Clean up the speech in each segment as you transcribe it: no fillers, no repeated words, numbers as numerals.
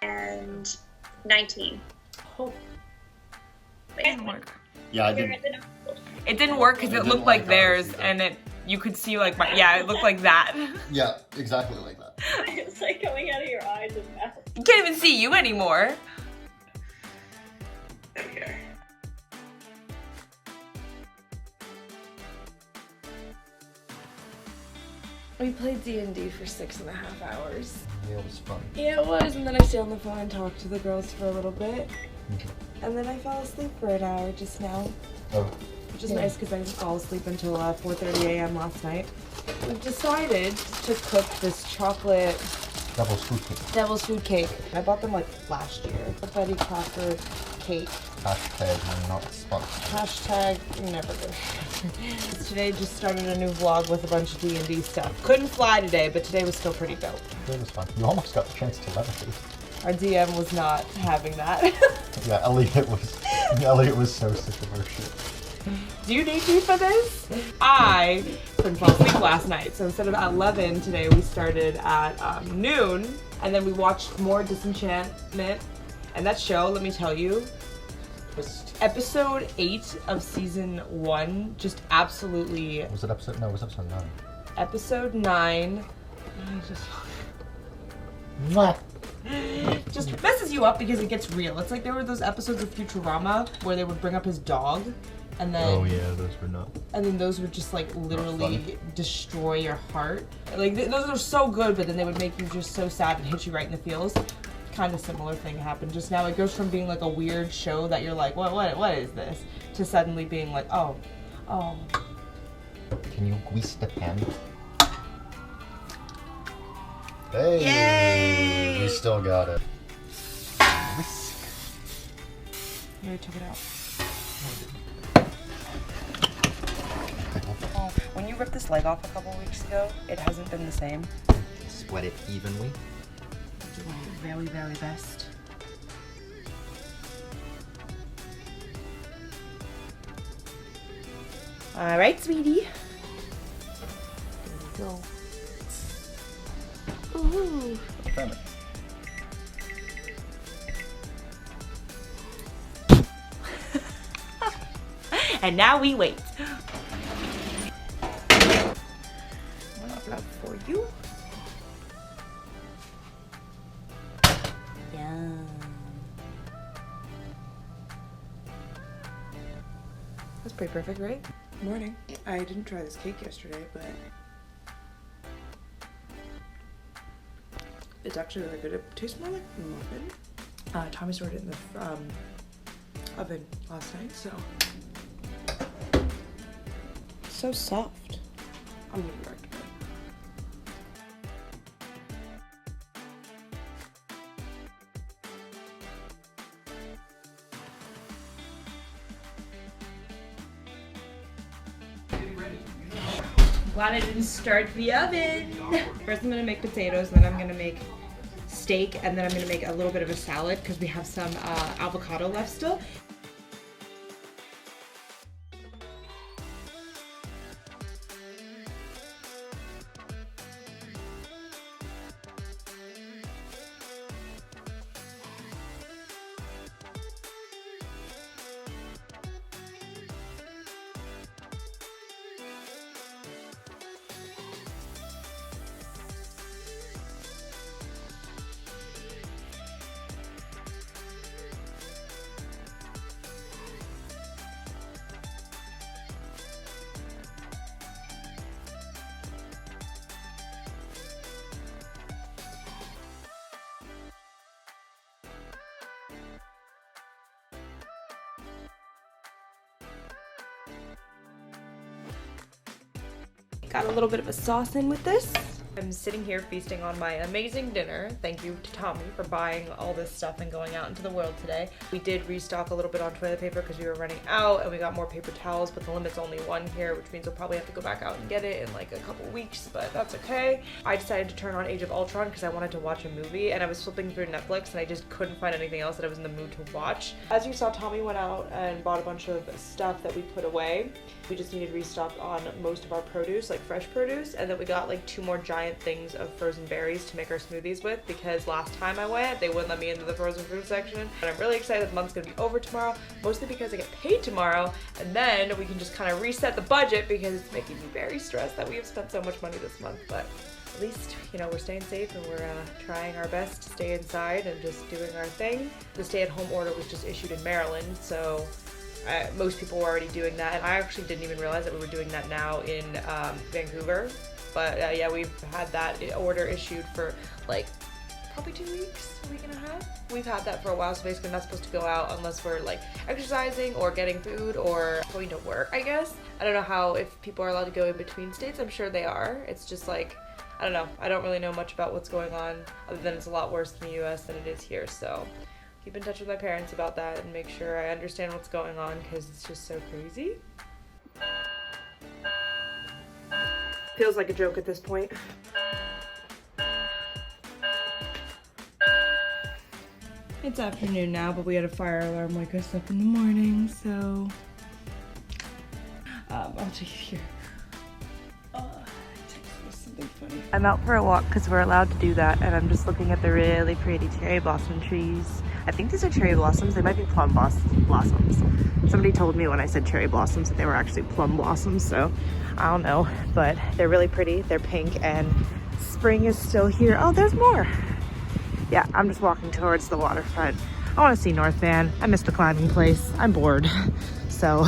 and 19. Oh. It didn't work. Yeah, I didn't. It didn't work because it looked like theirs, and you could see like it looked like that. Yeah, exactly like that. It's like coming out of your eyes and mouth. You can't even see you anymore. Okay. We played D&D for 6.5 hours. Yeah, it was fun. Yeah, it was, and then I stayed on the phone and talked to the girls for a little bit. And then I fell asleep for an hour just now. Oh. Which is nice because I didn't fall asleep until 4:30 a.m. last night. We've decided to cook this chocolate devil's food cake. I bought them like last year. The Betty Crocker cake. Hashtag not sponsored. Hashtag never good. Today just started a new vlog with a bunch of D&D stuff. Couldn't fly today, but today was still pretty dope. It was fun. You almost got the chance to levitate. Our DM was not having that. Yeah, Elliot was so sick of her shit. Do you need me for this? I couldn't fall asleep last night, so instead of at 11 today, we started at noon, and then we watched more Disenchantment. And that show, let me tell you, episode 8 of season 1 just absolutely... Was it episode? No, it was episode 9. Episode 9. Just messes you up because it gets real. It's like there were those episodes of Futurama where they would bring up his dog, and then... Oh yeah, those were not. And then those would just like literally destroy your heart. Like those are so good, but then they would make you just so sad and hit you right in the feels. Kind of similar thing happened just now. It goes from being like a weird show that you're like, what is this? To suddenly being like, oh. Can you grease the pan? Hey! Yay! We still got it. You already took it out. When you ripped this leg off a couple weeks ago, it hasn't been the same. Split it evenly. Your very, very best. All right, sweetie. There we go. Ooh. Perfect. And now we wait. One drop for you. Yum. That's pretty perfect, right? Morning. I didn't try this cake yesterday, but it's actually really good. It tastes more like a muffin. Tommy stored it in the oven last night, so So soft. I'm gonna go back to bed. Glad I didn't start the oven. First I'm gonna make potatoes, then I'm gonna make steak, and then I'm gonna make a little bit of a salad because we have some avocado left still. Got a little bit of a sauce in with this. I'm sitting here feasting on my amazing dinner. Thank you to Tommy for buying all this stuff and going out into the world today. We did restock a little bit on toilet paper because we were running out, and we got more paper towels, but the limit's only 1 here, which means we'll probably have to go back out and get it in like a couple weeks, but that's okay. I decided to turn on Age of Ultron because I wanted to watch a movie, and I was flipping through Netflix and I just couldn't find anything else that I was in the mood to watch. As you saw, Tommy went out and bought a bunch of stuff that we put away. We just needed restock on most of our produce, like fresh produce, and then we got like 2 more giant giant things of frozen berries to make our smoothies with, because last time I went, they wouldn't let me into the frozen fruit section. And I'm really excited the month's gonna be over tomorrow, mostly because I get paid tomorrow, and then we can just kind of reset the budget because it's making me very stressed that we have spent so much money this month. But at least, you know, we're staying safe and we're trying our best to stay inside and just doing our thing. The stay-at-home order was just issued in Maryland, so most people were already doing that, and I actually didn't even realize that we were doing that now in Vancouver. But yeah, we've had that order issued for like probably 2 weeks, a week and a half. We've had that for a while, so basically we're not supposed to go out unless we're like exercising or getting food or going to work, I guess. I don't know how, if people are allowed to go in between states. I'm sure they are. It's just like, I don't know. I don't really know much about what's going on, other than it's a lot worse in the US than it is here, so keep in touch with my parents about that and make sure I understand what's going on, because it's just so crazy. Feels like a joke at this point. It's afternoon now, but we had a fire alarm wake us up in the morning, so I'll take you here. Funny. I'm out for a walk because we're allowed to do that, and I'm just looking at the really pretty cherry blossom trees. I think these are cherry blossoms. They might be plum blossoms. Somebody told me when I said cherry blossoms that they were actually plum blossoms, so I don't know, but they're really pretty. They're pink and spring is still here. Oh, there's more. Yeah, I'm just walking towards the waterfront. I want to see North Van. I missed the climbing place. I'm bored, so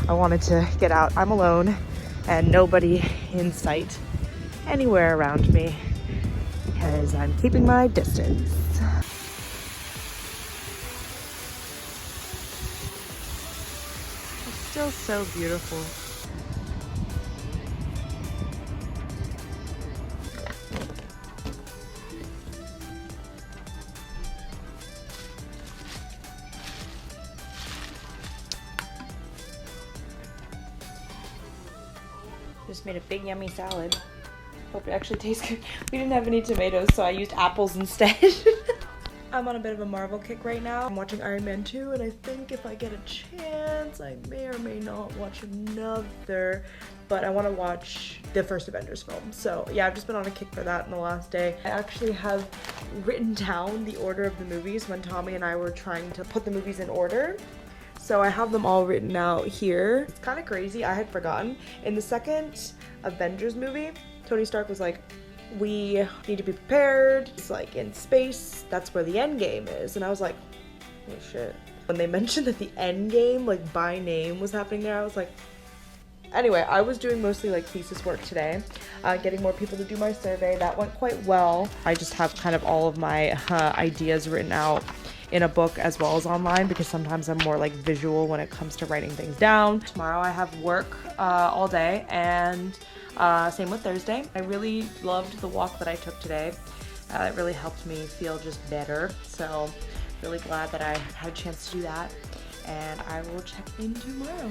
I wanted to get out. I'm alone and nobody in sight anywhere around me because I'm keeping my distance. It's still so beautiful. Just made a big yummy salad. Hope it actually tastes good. We didn't have any tomatoes, so I used apples instead. I'm on a bit of a Marvel kick right now. I'm watching Iron Man 2, and I think if I get a chance, I may or may not watch another, but I want to watch the first Avengers film. So yeah, I've just been on a kick for that in the last day. I actually have written down the order of the movies when Tommy and I were trying to put the movies in order. So I have them all written out here. It's kind of crazy, I had forgotten. In the second Avengers movie, Tony Stark was like, we need to be prepared. It's like in space, that's where the end game is. And I was like, oh shit. When they mentioned that the end game, like by name, was happening there, I was like, anyway, I was doing mostly like thesis work today, getting more people to do my survey. That went quite well. I just have kind of all of my ideas written out in a book as well as online, because sometimes I'm more like visual when it comes to writing things down. Tomorrow I have work all day, and same with Thursday. I really loved the walk that I took today. It really helped me feel just better. So really glad that I had a chance to do that, and I will check in tomorrow.